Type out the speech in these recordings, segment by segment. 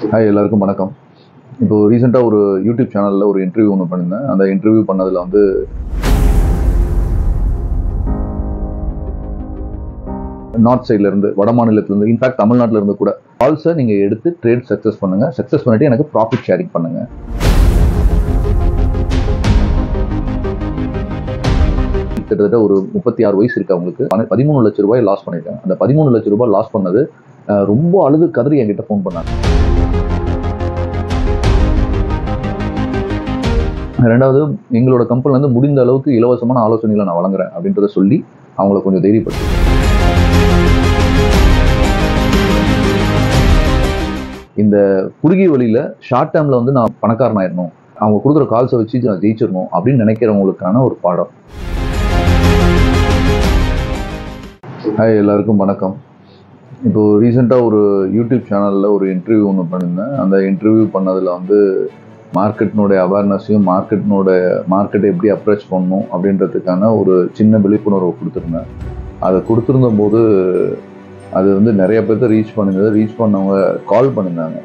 Hi, எல்லாருக்கும் வணக்கம். இப்போ ரீசெண்டாக ஒரு யூடியூப் சேனலில் ஒரு இன்டர்வியூ ஒன்று பண்ணியிருந்தேன். அந்த இன்டர்வியூ பண்ணதில் வந்து நார்த் சைட்லேருந்து, வட மாநிலத்திலேருந்து, இன்ஃபேக்ட் தமிழ்நாட்டிலேருந்து கூட கால்ஸை நீங்கள் எடுத்து ட்ரேட் சக்ஸஸ் பண்ணுங்கள். சக்ஸஸ் பண்ணிவிட்டு எனக்கு ப்ராஃபிட் ஷேரிங் பண்ணுங்கள். கிட்டத்தட்ட ஒரு 36 வயசு இருக்கு அவங்களுக்கு. 13 லட்ச ரூபாய் லாஸ் பண்ணியிருக்காங்க. அந்த 13 லட்ச ரூபாய் லாஸ் பண்ணது ரொம்ப அழுது கதறி என்கிட்ட ஃபோன் பண்ணாங்க. ரெண்டாவது, எங்களோட கம்பெனிலேருந்து முடிந்த அளவுக்கு இலவசமான ஆலோசனைகளை நான் வழங்குறேன் அப்படின்றத சொல்லி அவங்கள கொஞ்சம் தைரியப்படுத்து. இந்த குறுகிய வழியில் ஷார்ட் டேர்மில் வந்து நான் பணக்காரன் ஆயிடணும், அவங்க கொடுக்குற கால்ஸை வச்சு நான் ஜெயிச்சிடணும் அப்படின்னு நினைக்கிறவங்களுக்கான ஒரு பாடம். ஹாய், எல்லாருக்கும் வணக்கம். இப்போ ரீசெண்டாக ஒரு யூடியூப் சேனலில் ஒரு இன்டர்வியூ ஒன்று பண்ணியிருந்தேன். அந்த இன்டர்வியூ பண்ணதில் வந்து மார்க்கெட்டினுடைய அவேர்னஸையும் மார்க்கெட்டை எப்படி அப்ரோச் பண்ணணும் அப்படின்றதுக்கான ஒரு சின்ன விழிப்புணர்வு கொடுத்துருந்தேன். அதை கொடுத்துருந்த போது அது வந்து நிறைய பேர்த்த ரீச் பண்ணவங்க கால் பண்ணியிருந்தாங்க.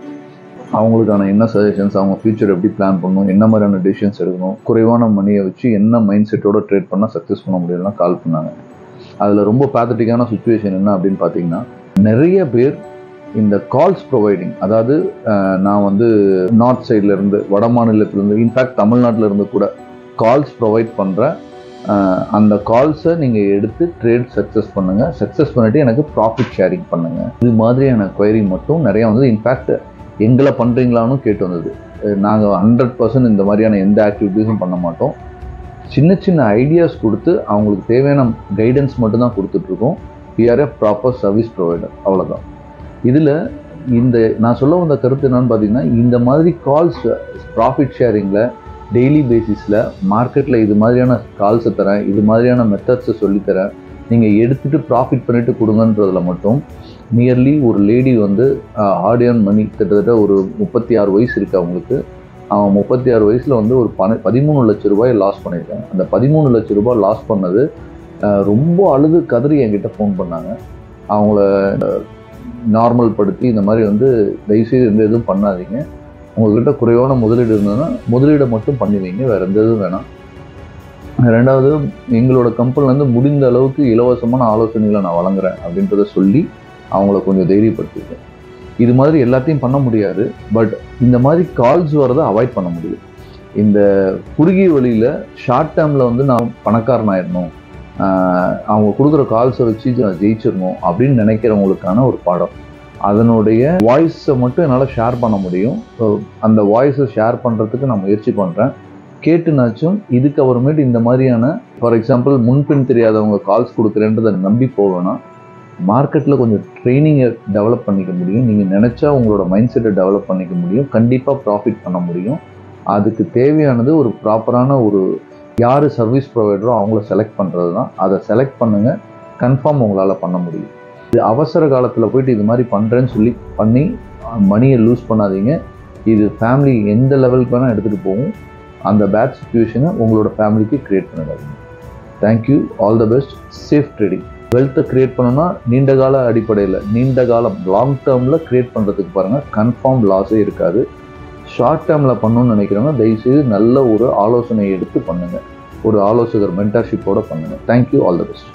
அவங்களுக்கான என்ன சஜஷன்ஸ், அவங்க ஃபியூச்சர் எப்படி பிளான் பண்ணணும், என்ன மாதிரியான டெசிஷன்ஸ் எடுக்கணும், குறைவான மணியை வச்சு என்ன மைண்ட் செட்டோட ட்ரேட் பண்ணால் சக்ஸஸ் பண்ண முடியும்லாம் கால் பண்ணாங்க. அதில் ரொம்ப பேத்தட்டிக்கான சுச்சுவேஷன் என்ன அப்படின்னு பார்த்தீங்கன்னா, நிறைய பேர் இந்த கால்ஸ் ப்ரொவைடிங், அதாவது நான் வந்து நார்த் சைட்லேருந்து, வட மாநிலத்திலேருந்து, இன்ஃபேக்ட் தமிழ்நாட்டிலேருந்து கூட கால்ஸ் ப்ரொவைட் பண்ணுற அந்த கால்ஸை நீங்கள் எடுத்து ட்ரேட் சக்ஸஸ் பண்ணுங்கள். சக்ஸஸ் பண்ணிவிட்டு எனக்கு ப்ராஃபிட் ஷேரிங் பண்ணுங்கள். இது மாதிரியான குவரி மட்டும் நிறையா வந்தது. இன்ஃபேக்ட் எங்களை பண்ணுறீங்களான்னு கேட்டு வந்தது. நாங்கள் 100% இந்த மாதிரியான எந்த ஆக்டிவிட்டீஸும் பண்ண மாட்டோம். சின்ன சின்ன ஐடியாஸ் கொடுத்து அவங்களுக்கு தேவையான கைடன்ஸ் மட்டும்தான் கொடுத்துட்ருக்கோம். we are a proper service provider, அவ்வளோதான். இதில் நான் சொல்ல வந்த கருத்து என்னன்னு பார்த்தீங்கன்னா, இந்த மாதிரி கால்ஸ் ப்ராஃபிட் ஷேரிங்கில் டெய்லி பேசிஸில் மார்க்கெட்டில் இது மாதிரியான கால்ஸை தரேன், இது மாதிரியான மெத்தட்ஸை சொல்லித்தரேன், நீங்கள் எடுத்துகிட்டு ப்ராஃபிட் பண்ணிவிட்டு கொடுங்கன்றதில் மட்டும் நியர்லி ஒரு லேடி வந்து ஆடியன் மணி கிட்டத்தட்ட ஒரு 36 வயசு இருக்குது அவங்களுக்கு. அவங்க 36 வயசில் வந்து ஒரு 13 லட்ச ரூபாய் லாஸ் பண்ணியிருக்காங்க. அந்த 13 லட்ச ரூபாய் லாஸ் பண்ணது ரொம்ப அழுது கதறி என்கிட்ட ஃபோன் பண்ணாங்க. அவங்கள நார்மல் படுத்தி இந்த மாதிரி வந்து தயவுசெய்து எந்த எதுவும் பண்ணாதீங்க, உங்கள்கிட்ட குறைவான முதலீடு இருந்ததுன்னா முதலீடை மட்டும் பண்ணி வைங்க, வேறு எந்த எதுவும் வேணாம். ரெண்டாவது, எங்களோட கம்பெனிலேருந்து முடிந்த அளவுக்கு இலவசமான ஆலோசனைகளை நான் வழங்குறேன் அப்படின்றத சொல்லி அவங்கள கொஞ்சம் தைரியப்படுத்திருக்கேன். இது மாதிரி எல்லாத்தையும் பண்ண முடியாது, பட் இந்த மாதிரி கால்ஸ் வரதை அவாய்ட் பண்ண முடியும். இந்த குறுகிய வழியில் ஷார்ட் டேர்மில் வந்து நான் பணக்காரன் ஆயிடணும், அவங்க கொடுக்குற கால்ஸை வச்சு நான் ஜெயிச்சிடணும் அப்படின்னு நினைக்கிறவங்களுக்கான ஒரு பாடம். அதனுடைய வாய்ஸை மட்டும் என்னால் ஷேர் பண்ண முடியும். அந்த வாய்ஸை ஷேர் பண்ணுறதுக்கு நான் முயற்சி பண்ணுறேன். கேட்டுனாச்சும் இதுக்கு அப்புறமேட்டு இந்த மாதிரியான, ஃபார் எக்ஸாம்பிள், முன்பின் தெரியாதவங்க கால்ஸ் கொடுக்குறேன்றதை நம்பி போவேன்னா மார்க்கெட்டில் கொஞ்சம் ட்ரைனிங்கை டெவலப் பண்ணிக்க முடியும். நீங்கள் நினச்சா உங்களோட மைண்ட் செட்டை டெவலப் பண்ணிக்க முடியும். கண்டிப்பாக ப்ராஃபிட் பண்ண முடியும். அதுக்கு தேவையானது ஒரு ப்ராப்பரான ஒரு யார் சர்வீஸ் ப்ரொவைடரோ அவங்கள செலக்ட் பண்ணுறது தான். அதை செலக்ட் பண்ணுங்கள், கன்ஃபார்ம் உங்களால் பண்ண முடியும். இது அவசர காலத்தில் போயிட்டு இது மாதிரி பண்ணுறேன்னு சொல்லி பண்ணி மணியை லூஸ் பண்ணாதீங்க. இது ஃபேமிலி எந்த லெவலுக்கு வேணால் எடுத்துகிட்டு போகும். அந்த பேட் சிச்சுவேஷனை உங்களோட ஃபேமிலிக்கு க்ரியேட் பண்ணிடாதீங்க. Thank you, all the best, safe trading. வெல்த்தை க்ரியேட் பண்ணணும்னா நீண்ட கால அடிப்படையில், நீண்ட காலம் லாங் டேர்மில் க்ரியேட் பண்ணுறதுக்கு பாருங்கள், கன்ஃபார்ம் லாஸே இருக்காது. ஷார்ட் டேர்மில் பண்ணணும்னு நினைக்கிறவங்க தயவுசெய்து நல்ல ஒரு ஆலோசனை எடுத்து பண்ணுங்கள். ஒரு ஆலோசகர் மென்டர்ஷிப்போடு பண்ணுங்கள். Thank you, all the best.